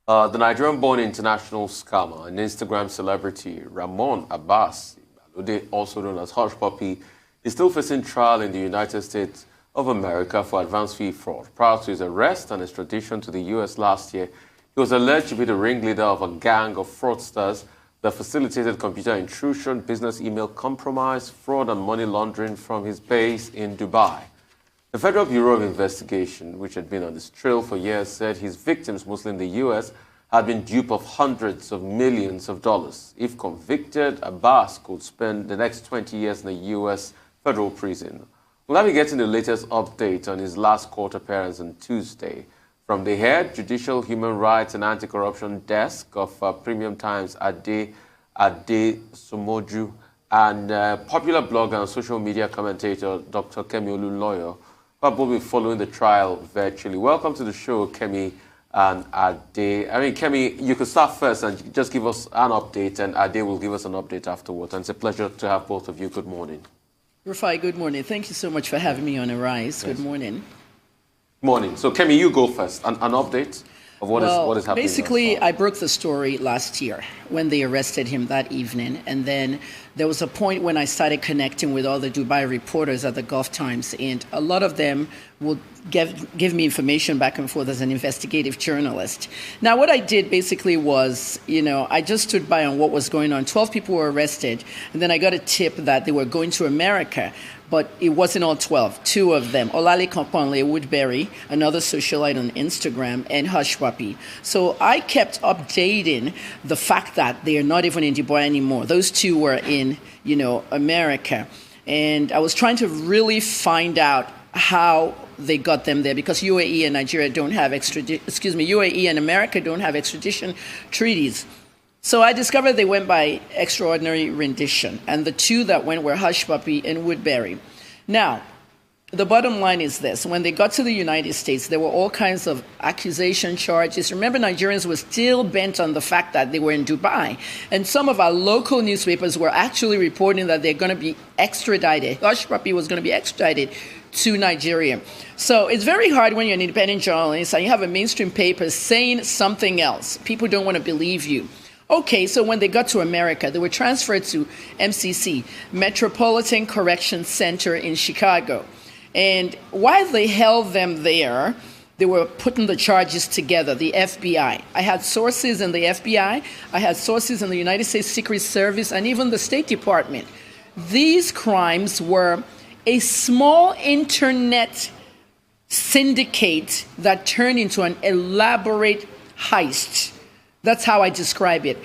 The Nigerian-born international scammer and Instagram celebrity Ramon Abbas, also known as Hush Puppy, is still facing trial in the United States of America for advance fee fraud. Prior to his arrest and extradition to the U.S. last year, he was alleged to be the ringleader of a gang of fraudsters that facilitated computer intrusion, business email compromise, fraud, and money laundering from his base in Dubai. The Federal Bureau of Investigation, which had been on this trail for years, said his victims, mostly in the U.S., had been dupe of hundreds of millions of dollars. If convicted, Abbas could spend the next 20 years in the U.S. federal prison. We'll now be getting the latest update on his last court appearance on Tuesday. From the head Judicial Human Rights and Anti-Corruption Desk of Premium Times, Ade Somoju, and popular blogger and social media commentator Dr. Kemi Olunloyo, who will be following the trial virtually. Welcome to the show, Kemi and Ade. Kemi, you could start first and just give us an update, and Ade will give us an update afterwards. And it's a pleasure to have both of you. Good morning. Rufai, good morning. Thank you so much for having me on Arise. Yes. Good morning. Morning. So, Kemi, you go first. An update of what is happening. Basically, I broke the story last year when they arrested him that evening. And then there was a point when I started connecting with all the Dubai reporters at the Gulf Times. And a lot of them would give me information back and forth as an investigative journalist. Now, what I did basically was, I just stood by on what was going on. 12 people were arrested. And then I got a tip that they were going to America. But it wasn't all 12. Two of them, Olalekan Ponle Woodbury, another socialite on Instagram, and Hush Puppy. So I kept updating the fact that they are not even in Dubai anymore. Those two were in, America. And I was trying to really find out how they got them there, because UAE and Nigeria don't have UAE and America don't have extradition treaties. So I discovered they went by extraordinary rendition, and the two that went were Hush Puppy and Woodbury. Now, the bottom line is this. When they got to the United States, there were all kinds of accusation charges. Remember, Nigerians were still bent on the fact that they were in Dubai. And some of our local newspapers were actually reporting that they're going to be extradited. Hush Puppy was going to be extradited to Nigeria. So it's very hard when you're an independent journalist and you have a mainstream paper saying something else. People don't want to believe you. Okay, so when they got to America, they were transferred to MCC, Metropolitan Correction Center in Chicago. And while they held them there, they were putting the charges together, the FBI. I had sources in the FBI, I had sources in the United States Secret Service, and even the State Department. These crimes were a small internet syndicate that turned into an elaborate heist. That's how I describe it.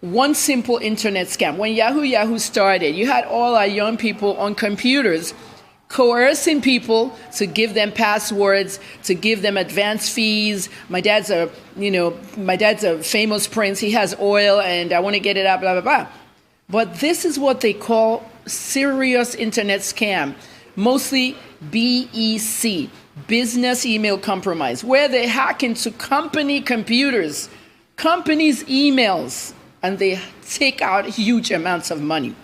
One simple internet scam. When Yahoo started, you had all our young people on computers coercing people to give them passwords, to give them advance fees. My dad's a famous prince. He has oil, and I want to get it out, blah, blah, blah. But this is what they call serious internet scam, mostly BEC, business email compromise, where they hack into company computers, companies' emails, and they take out huge amounts of money.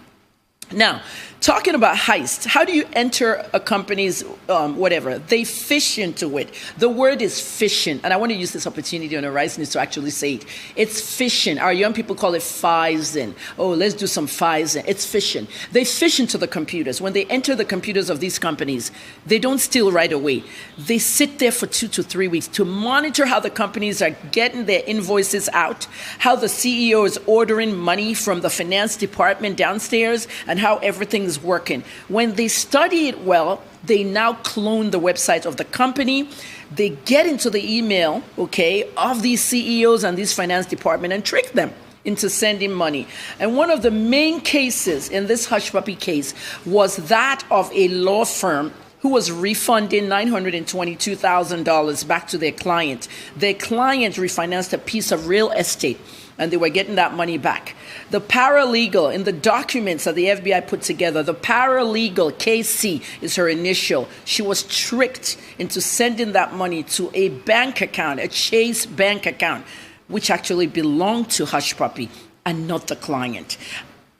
Now, talking about heist, how do you enter a company's whatever? They fish into it. The word is phishing, and I want to use this opportunity on Arise News to actually say it. It's phishing. Our young people call it phishing. Oh, let's do some phishing. It's phishing. They fish into the computers. When they enter the computers of these companies, they don't steal right away. They sit there for 2 to 3 weeks to monitor how the companies are getting their invoices out, how the CEO is ordering money from the finance department downstairs, and how everything is working. When they study it well, they now clone the website of the company. They get into the email, of these CEOs and these finance department and trick them into sending money. And one of the main cases in this Hush Puppy case was that of a law firm who was refunding $922,000 back to their client. Their client refinanced a piece of real estate, and they were getting that money back. The paralegal, in the documents that the FBI put together, the paralegal, KC, is her initial. She was tricked into sending that money to a bank account, a Chase bank account, which actually belonged to Hush Puppy and not the client.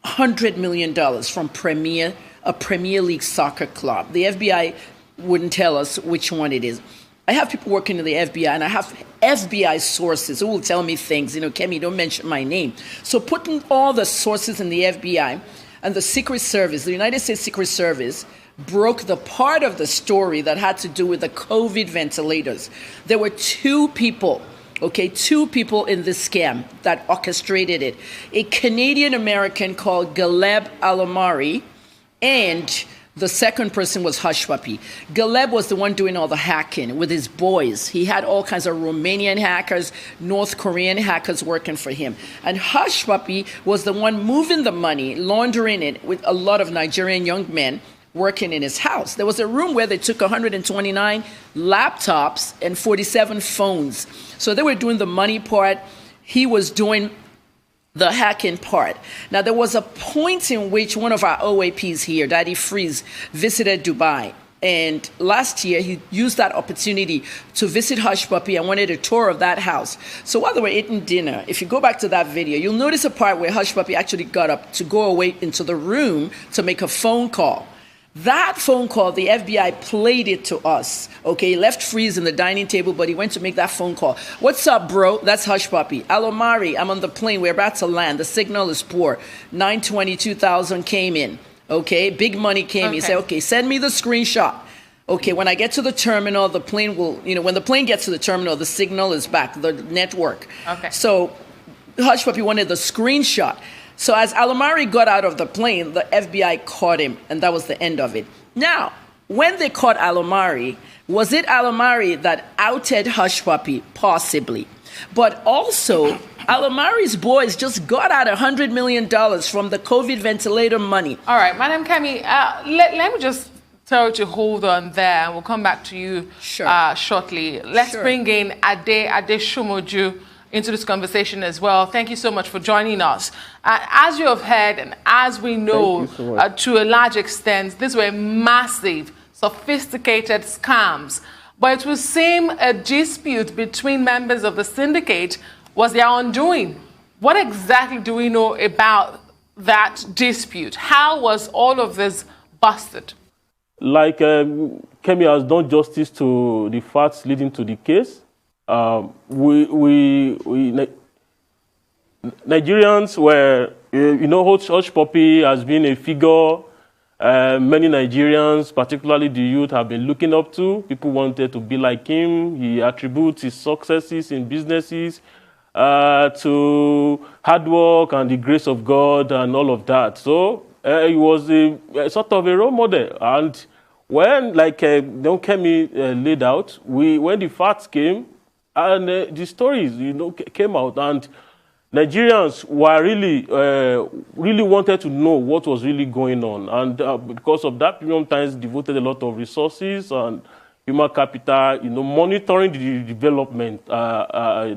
$100 million from a Premier League soccer club. The FBI wouldn't tell us which one it is. I have people working in the FBI, and I have FBI sources who will tell me things. Kemi, don't mention my name. So putting all the sources in the FBI and the Secret Service, the United States Secret Service, broke the part of the story that had to do with the COVID ventilators. There were two people in this scam that orchestrated it. A Canadian-American called Galeb Alomari, and the second person was Hush Puppy. Galeb was the one doing all the hacking with his boys. He had all kinds of Romanian hackers, North Korean hackers working for him. And Hush Puppy was the one moving the money, laundering it with a lot of Nigerian young men working in his house. There was a room where they took 129 laptops and 47 phones. So they were doing the money part. He was doing the hacking part. Now, there was a point in which one of our OAPs here, Daddy Freeze, visited Dubai. And last year, he used that opportunity to visit Hush Puppy and wanted a tour of that house. So while they were eating dinner, if you go back to that video, you'll notice a part where Hush Puppy actually got up to go away into the room to make a phone call. That phone call, the FBI played it to us. Okay, left Freeze in the dining table, but he went to make that phone call. What's up, bro? That's Hush Puppy. Alomari, I'm on the plane. We're about to land. The signal is poor. 922,000 came in. Okay, big money came. Okay. He said, okay, send me the screenshot. Okay, when I get to the terminal, the plane will, when the plane gets to the terminal, the signal is back, the network. Okay. So Hush Puppy wanted the screenshot. So as Alomari got out of the plane, the FBI caught him, and that was the end of it. Now, when they caught Alomari, was it Alomari that outed Hush Puppy? Possibly. But also, Alomari's boys just got out $100 million from the COVID ventilator money. All right, Madam Kemi, let me just tell you to hold on there, and we'll come back to you shortly. Let's bring in Ade Shomoju into this conversation as well. Thank you so much for joining us. As you have heard, and as we know, to a large extent, these were massive, sophisticated scams. But it would seem a dispute between members of the syndicate was their undoing. What exactly do we know about that dispute? How was all of this busted? Like Kemi has done justice to the facts leading to the case. Nigerians were, Hush Puppy has been a figure many Nigerians, particularly the youth, have been looking up to. People wanted to be like him. He attributes his successes in businesses to hard work and the grace of God and all of that. So he was a sort of a role model. And when, like Don Kemi laid out, when the facts came, and the stories, came out, and Nigerians were really wanted to know what was really going on, and because of that, Premium Times devoted a lot of resources and human capital, monitoring the development,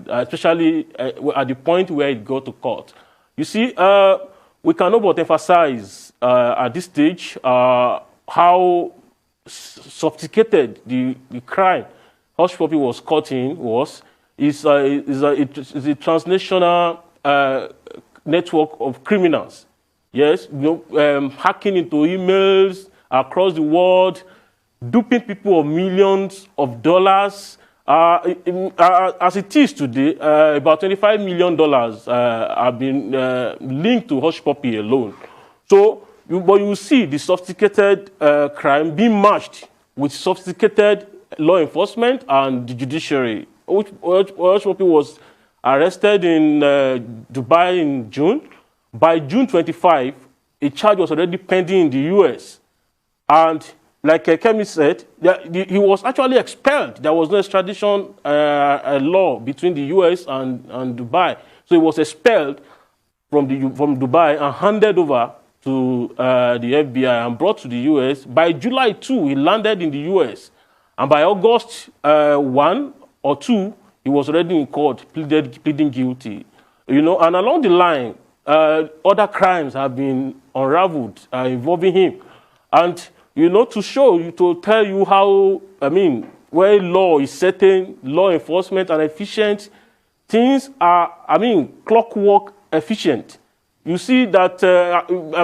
especially at the point where it got to court. You see, we cannot but emphasize at this stage how sophisticated the crime Hush Puppy was caught in is a transnational network of criminals. Yes, hacking into emails across the world, duping people of millions of dollars. As it is today, about $25 million have been linked to Hush Puppy alone. So, but you see the sophisticated crime being matched with sophisticated law enforcement and the judiciary. Hush Puppy was arrested in Dubai in June. By June 25, a charge was already pending in the U.S. And like Kemi said, he was actually expelled. There was no extradition law between the U.S. and Dubai. So he was expelled from Dubai and handed over to the FBI and brought to the U.S. By July 2, he landed in the U.S. And by August 1 or 2, he was already in court, pleading guilty. And along the line, other crimes have been unraveled involving him. And, to tell you how, where law is certain, law enforcement and efficient, things are, clockwork efficient. You see that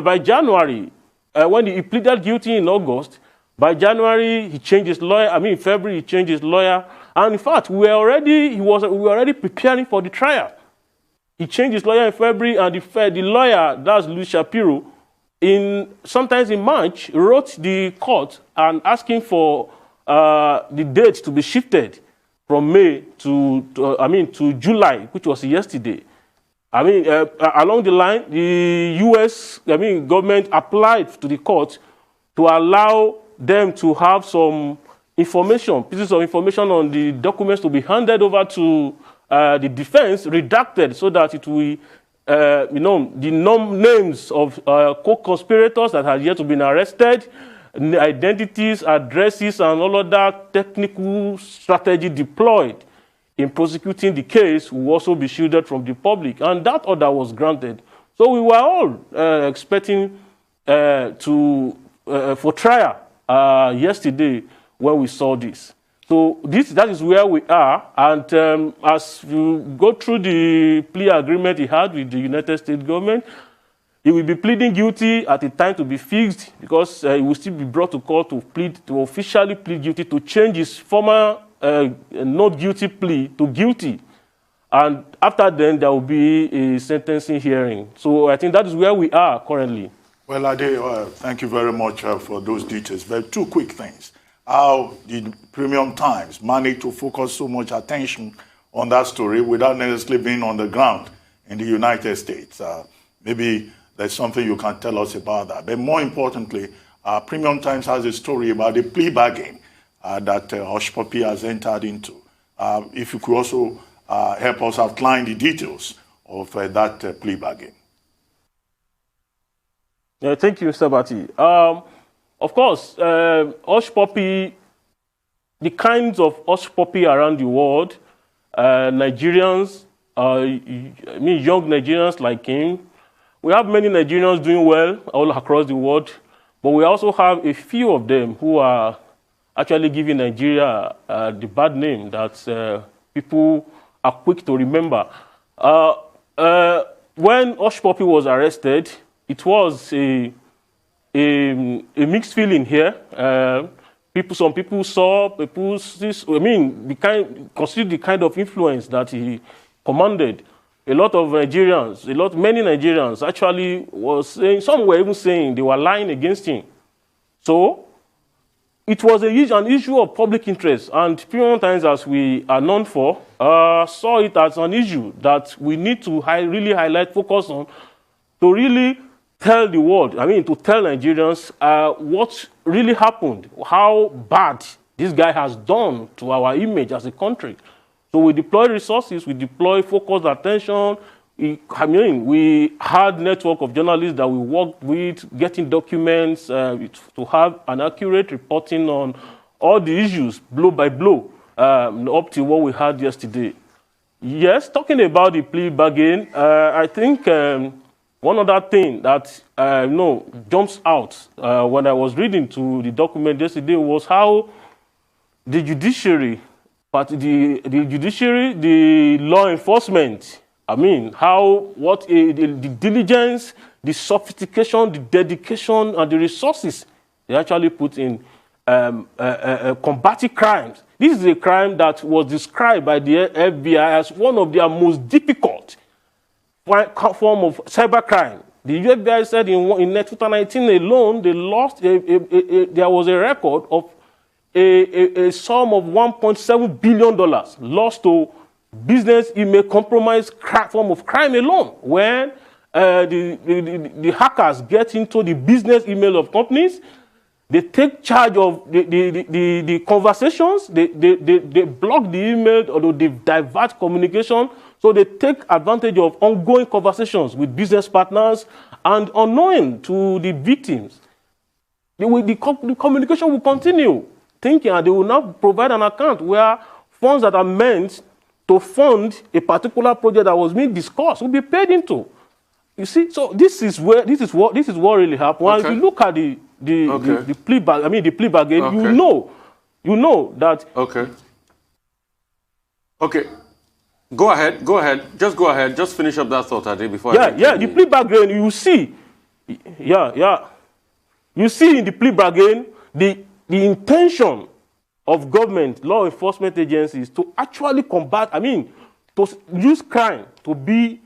by January, when he pleaded guilty in August, by January, he changed his lawyer. In February, he changed his lawyer. And in fact, we were already preparing for the trial. He changed his lawyer in February, and the lawyer, that's Louis Shapiro, sometimes in March, wrote the court and asking for the date to be shifted from May to July, which was yesterday. Along the line, the U.S. government applied to the court to allow them to have some information, pieces of information on the documents to be handed over to the defense, redacted, so that it will, the names of co-conspirators that had yet to be arrested, identities, addresses, and all of that technical strategy deployed in prosecuting the case will also be shielded from the public. And that order was granted. So we were all expecting for trial yesterday when we saw this. So that is where we are. And as you go through the plea agreement he had with the United States government, he will be pleading guilty at a time to be fixed, because he will still be brought to court to officially plead guilty, to change his former not guilty plea to guilty. And after then, there will be a sentencing hearing. So I think that is where we are currently. Well, Ade, thank you very much for those details. But two quick things. How did Premium Times manage to focus so much attention on that story without necessarily being on the ground in the United States? Maybe there's something you can tell us about that. But more importantly, Premium Times has a story about the plea bargain that Hush Puppy has entered into. If you could also help us outline the details of that plea bargain. Yeah, thank you, Mr. Bati. Of course, Hush Puppy, the kinds of Hush Puppy around the world, Nigerians, young Nigerians like him, we have many Nigerians doing well all across the world, but we also have a few of them who are actually giving Nigeria the bad name that people are quick to remember. When Hush Puppy was arrested, it was a mixed feeling here. Some people saw, consider the kind of influence that he commanded. Many Nigerians actually was saying, some were even saying they were lying against him. So it was an issue of public interest, and Premium Times, as we are known for, saw it as an issue that we need to really highlight, focus on, to really tell the world, to tell Nigerians what really happened, how bad this guy has done to our image as a country. So we deploy resources, we deploy focused attention. We had a network of journalists that we worked with, getting documents to have an accurate reporting on all the issues, blow by blow, up to what we had yesterday. Yes, talking about the plea bargain, I think one other thing that jumps out when I was reading to the document yesterday was how the judiciary, the law enforcement, the diligence, the sophistication, the dedication, and the resources they actually put in combating crimes. This is a crime that was described by the FBI as one of their most difficult form of cybercrime. The FBI said in 2019 alone, they lost. There was a record of a sum of $1.7 billion lost to business email compromise form of crime alone, when the hackers get into the business email of companies, they take charge of the conversations, they block the email, or they divert communication, so they take advantage of ongoing conversations with business partners and unknown to the victims. The communication will continue, thinking, and they will now provide an account where funds that are meant to fund a particular project that was being discussed will be paid into. You see, so this is what really happened. Okay. If you look at the plea bargain, okay, you know that. Okay. Okay. Go ahead. Just go ahead. Just finish up that thought, Ade, before. The plea bargain. You see, you see in the plea bargain the intention of government, law enforcement agencies to actually combat, to use crime to be,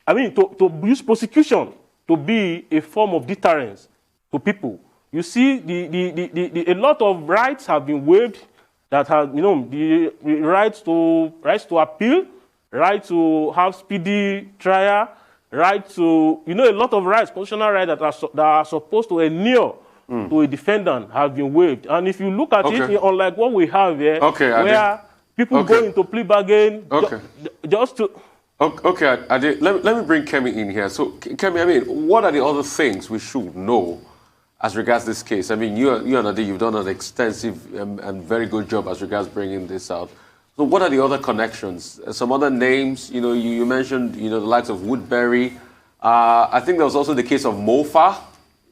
to use prosecution to be a form of deterrence to people. You see, a lot of rights have been waived that have, the rights to appeal, right to have speedy trial, right to, a lot of rights, constitutional rights that are supposed to inure to a defendant have been waived. And if you look at it, unlike what we have here, where people go into plea bargain just to... Okay, Ade, let me bring Kemi in here. So, Kemi, what are the other things we should know as regards this case? You and Ade, you've done an extensive and very good job as regards bringing this out. So what are the other connections? Some other names, you mentioned, the likes of Woodbury. I think there was also the case of Mofa,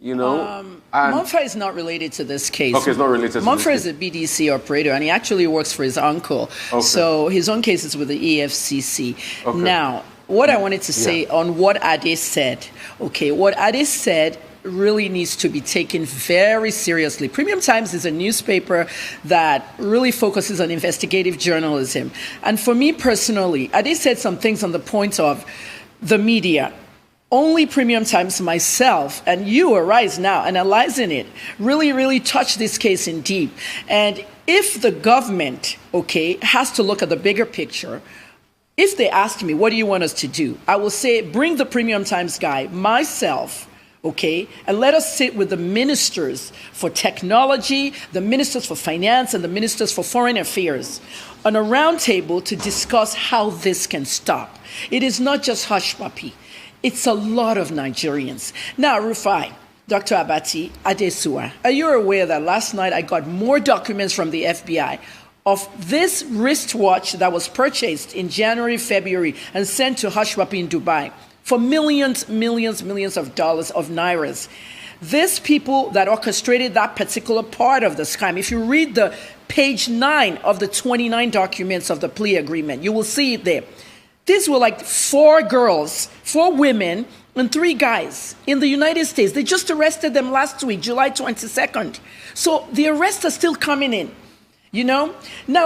Mofa is not related to this case. Okay, it's not related to Mofa this is a BDC operator, and he actually works for his uncle. Okay. So his own case is with the EFCC. Okay. Now, what I wanted to say on what Ade said, what Ade said really needs to be taken very seriously. Premium Times is a newspaper that really focuses on investigative journalism. And for me personally, Ade said some things on the point of the media. Only Premium Times, myself, and you, Arise Now, analyzing it, really touched this case in deep. And if the government, has to look at the bigger picture, if they ask me, what do you want us to do? I will say, bring the Premium Times guy, myself, and let us sit with the ministers for technology, the ministers for finance, and the ministers for foreign affairs on a round table to discuss how this can stop. It is not just hush puppy. It's a lot of Nigerians. Now, Rufai, Dr. Abati, Adesua, are you aware that last night I got more documents from the FBI of this wristwatch that was purchased in January, February, and sent to Hush Puppy in Dubai for millions of dollars of nairas? These people that orchestrated that particular part of the scam, if you read the page 9 of the 29 documents of the plea agreement, you will see it there. These were like 4 girls, 4 women, and 3 guys in the United States. They just arrested them last week, July 22nd. So the arrests are still coming in, Now,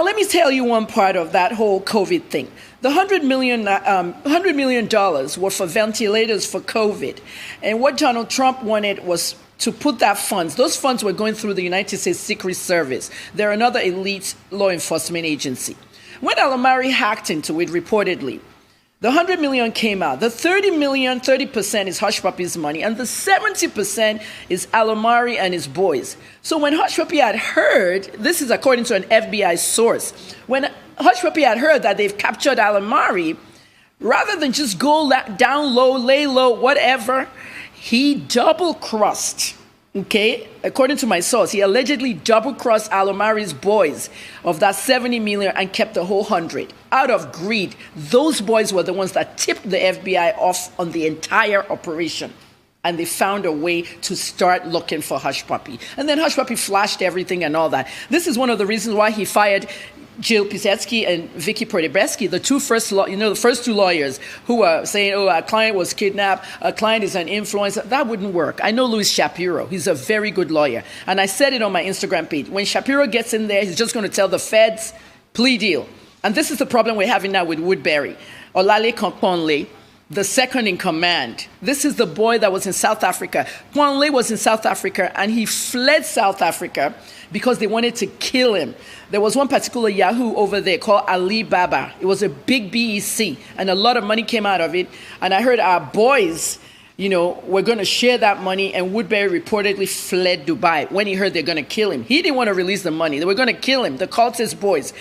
let me tell you one part of that whole COVID thing. The $100 million were for ventilators for COVID. And what Donald Trump wanted was to put that funds. Those funds were going through the United States Secret Service. They're another elite law enforcement agency. When Alomari hacked into it, reportedly, the $100 million came out. The $30 million, 30% is Hush Puppy's money, and the 70% is Alomari and his boys. So when Hush Puppy had heard, this is according to an FBI source, when Hush Puppy had heard that they've captured Alomari, rather than just go down low, lay low, whatever, he double-crossed. According to my source, he allegedly double-crossed Alomari's boys of that 70 million and kept the whole 100. Out of greed, those boys were the ones that tipped the FBI off on the entire operation. And they found a way to start looking for Hush Puppy. And then Hush Puppy flashed everything and all that. This is one of the reasons why he fired Jill Pisetsky and Vicky Prodebeski, the first 2 lawyers who were saying, our client was kidnapped, our client is an influencer. That wouldn't work. I know Louis Shapiro. He's a very good lawyer. And I said it on my Instagram page. When Shapiro gets in there, he's just going to tell the feds, plea deal. And this is the problem we're having now with Woodbury. Olalekan Kwanle, the second in command. This is the boy that was in South Africa. Kwanle was in South Africa, and he fled South Africa because they wanted to kill him. There was one particular Yahoo over there called Alibaba. It was a big BEC, and a lot of money came out of it. And I heard our boys, were going to share that money, and Woodbury reportedly fled Dubai when he heard they're going to kill him. He didn't want to release the money. They were going to kill him, the cultist boys.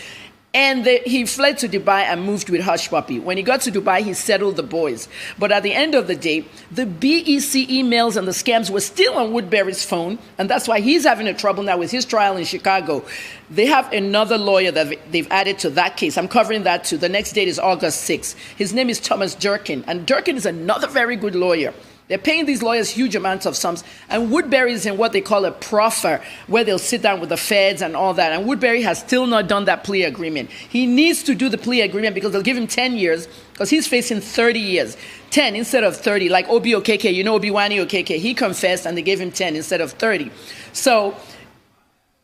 And he fled to Dubai and moved with Hush Puppy. When he got to Dubai, he settled the boys. But at the end of the day, the BEC emails and the scams were still on Woodbury's phone. And that's why he's having a trouble now with his trial in Chicago. They have another lawyer that they've added to that case. I'm covering that too. The next date is August 6th. His name is Thomas Durkin. And Durkin is another very good lawyer. They're paying these lawyers huge amounts of sums. And Woodbury is in what they call a proffer, where they'll sit down with the feds and all that. And Woodbury has still not done that plea agreement. He needs to do the plea agreement because they'll give him 10 years, because he's facing 30 years. 10 instead of 30, like Obi Okeke, Obi-Wani Okeke. He confessed and they gave him 10 instead of 30. So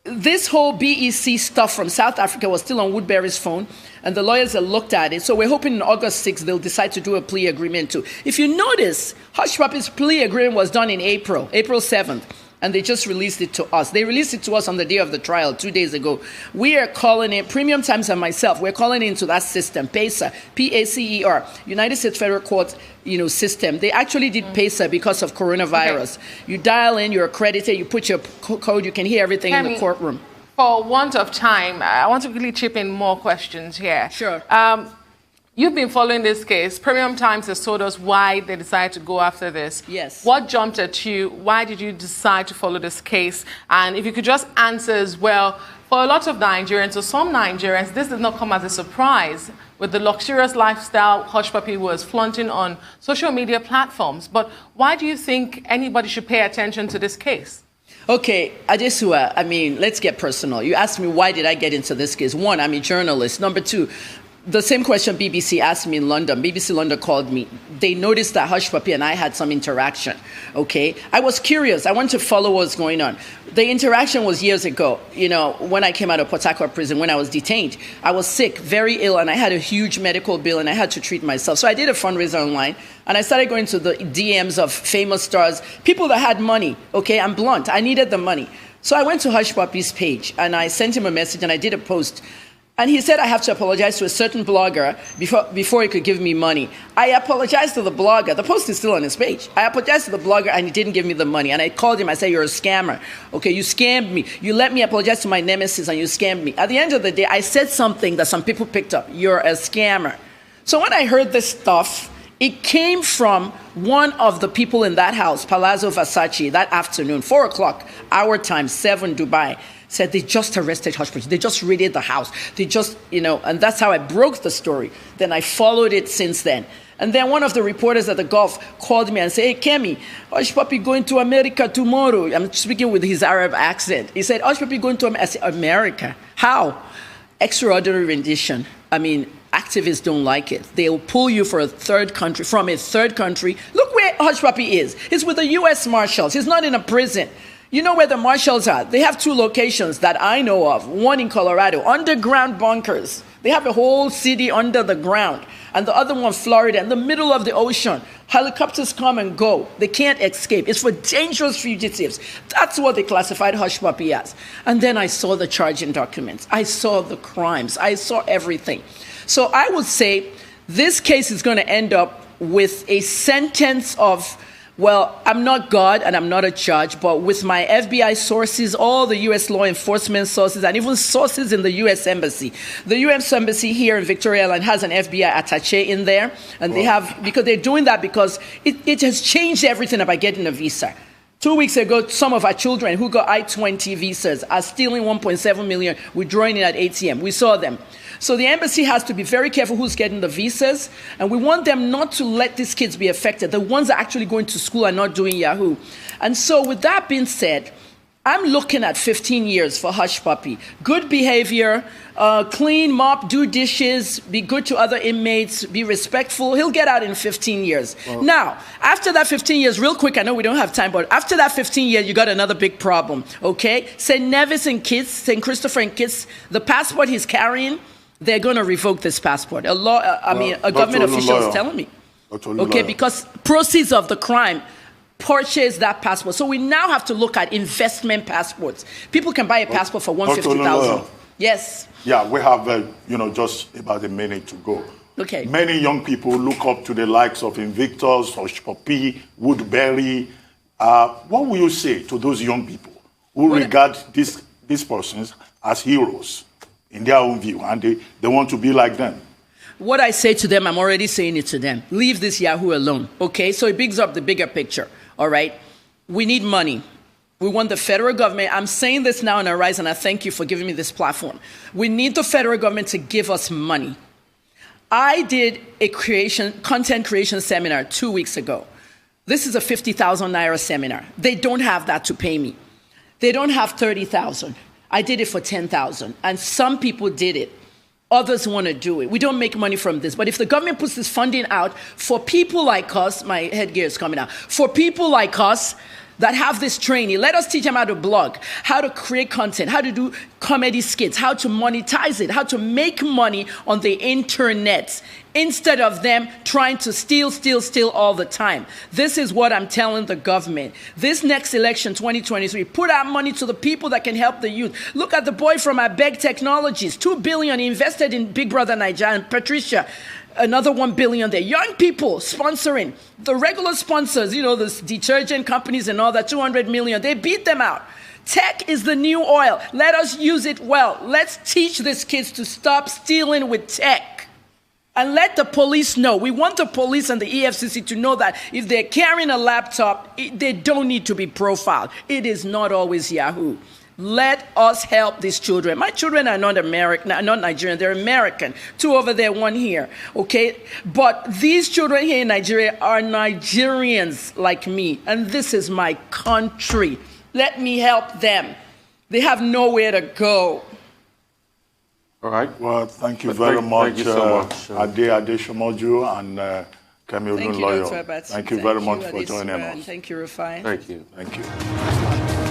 this whole BEC stuff from South Africa was still on Woodbury's phone, and the lawyers have looked at it. So we're hoping on August 6th they'll decide to do a plea agreement too. If you notice, Hush Puppy's plea agreement was done in April 7th. And they just released it to us. They released it to us on the day of the trial 2 days ago. We are calling it, Premium Times and myself, we're calling into that system, PACER, P-A-C-E-R, United States Federal Court, system. They actually did PACER because of coronavirus. Okay. You dial in, you're accredited, you put your code, you can hear everything in the courtroom. For want of time, I want to quickly chip in more questions here. Sure. You've been following this case. Premium Times has told us why they decided to go after this. Yes. What jumped at you? Why did you decide to follow this case? And if you could just answer as well, for a lot of Nigerians, or some Nigerians, this did not come as a surprise with the luxurious lifestyle Hush Puppy was flaunting on social media platforms. But why do you think anybody should pay attention to this case? Okay, Adesua, let's get personal. You asked me why did I get into this case. One, I'm a journalist. Number two, the same question BBC asked me in London. BBC London called me. They noticed that Hush Puppy and I had some interaction, okay? I was curious. I wanted to follow what was going on. The interaction was years ago, when I came out of Port Harcourt prison, when I was detained. I was sick, very ill, and I had a huge medical bill, and I had to treat myself. So I did a fundraiser online, and I started going to the DMs of famous stars, people that had money, okay? I'm blunt. I needed the money. So I went to Hush Puppy's page, and I sent him a message, and I did a post. And he said I have to apologize to a certain blogger before he could give me money. I apologized to the blogger. The post is still on his page. I apologized to the blogger, and he didn't give me the money. And I called him. I said, you're a scammer. Okay, you scammed me. You let me apologize to my nemesis, and you scammed me. At the end of the day, I said something that some people picked up. You're a scammer. So when I heard this stuff, it came from one of the people in that house, Palazzo Versace, that afternoon, 4 o'clock, our time, 7 Dubai. Said they just arrested Hush Puppy. They just raided the house. They just, and that's how I broke the story. Then I followed it since then. And then one of the reporters at the Gulf called me and said, hey, Kemi, Hush Puppy going to America tomorrow. I'm speaking with his Arab accent. He said, Hush Puppy going to America. I said, America? How? Extraordinary rendition. Activists don't like it. They'll pull you from a third country. Look where Hush Puppy is. He's with the U.S. Marshals. He's not in a prison. You know where the Marshals are? They have 2 locations that I know of. One in Colorado, underground bunkers. They have a whole city under the ground. And the other one, Florida, in the middle of the ocean. Helicopters come and go. They can't escape. It's for dangerous fugitives. That's what they classified Hush Puppy as. And then I saw the charging documents. I saw the crimes. I saw everything. So I would say this case is going to end up with a sentence of, well, I'm not God and I'm not a judge, but with my FBI sources, all the U.S. law enforcement sources, and even sources in the U.S. Embassy. The U.S. Embassy here in Victoria Island has an FBI attaché in there, and they have, because they're doing that because it has changed everything about getting a visa. 2 weeks ago, some of our children who got I-20 visas are stealing 1.7 million, withdrawing it at ATM. We saw them. So the embassy has to be very careful who's getting the visas, and we want them not to let these kids be affected. The ones that are actually going to school and not doing Yahoo. And so with that being said, I'm looking at 15 years for Hush Puppy. Good behavior, clean, mop, do dishes, be good to other inmates, be respectful. He'll get out in 15 years. Well, now, after that 15 years, real quick, I know we don't have time, but after that 15 years, you got another big problem, okay? St. Nevis and Kitts, St. Christopher and Kitts, the passport he's carrying, they're going to revoke this passport. A government official is telling me. Okay, because proceeds of the crime purchase that passport. So we now have to look at investment passports. People can buy a passport for $150,000. Yes. Yeah, we have just about a minute to go. Okay. Many young people look up to the likes of Invictus, Hush Puppy, Woodbury. What will you say to those young people who regard these persons as heroes in their own view, and they want to be like them? What I say to them, I'm already saying it to them. Leave this Yahoo alone, okay? So it brings up the bigger picture, all right? We need money. We want the federal government. I'm saying this now in Arise, and I thank you for giving me this platform. We need the federal government to give us money. I did a content creation seminar 2 weeks ago. This is a 50,000 Naira seminar. They don't have that to pay me. They don't have 30,000. I did it for 10,000, and some people did it. Others want to do it. We don't make money from this, but if the government puts this funding out for people like us, my headgear is coming out, for people like us, that have this training. Let us teach them how to blog, how to create content, how to do comedy skits, how to monetize it, how to make money on the internet, instead of them trying to steal all the time. This is what I'm telling the government. This next election, 2023, put out money to the people that can help the youth. Look at the boy from Abeg Technologies, $2 billion invested in Big Brother Naija, and Patricia, another $1 billion there. Young people sponsoring. The regular sponsors, you know, the detergent companies and all that, $200 million, they beat them out. Tech is the new oil. Let us use it well. Let's teach these kids to stop stealing with tech. And let the police know. We want the police and the EFCC to know that if they're carrying a laptop, they don't need to be profiled. It is not always Yahoo. Let us help these children. My children are not American, not Nigerian. They're American. 2 over there, 1 here. Okay? But these children here in Nigeria are Nigerians like me. And this is my country. Let me help them. They have nowhere to go. All right. Well, thank you very much, Thank you so much. Ade Adesomoju and Kemi Olunloyo. Thank you, Dr. Abbas. Thank you very much for joining us. Thank you, Rufai. Thank you. Thank you.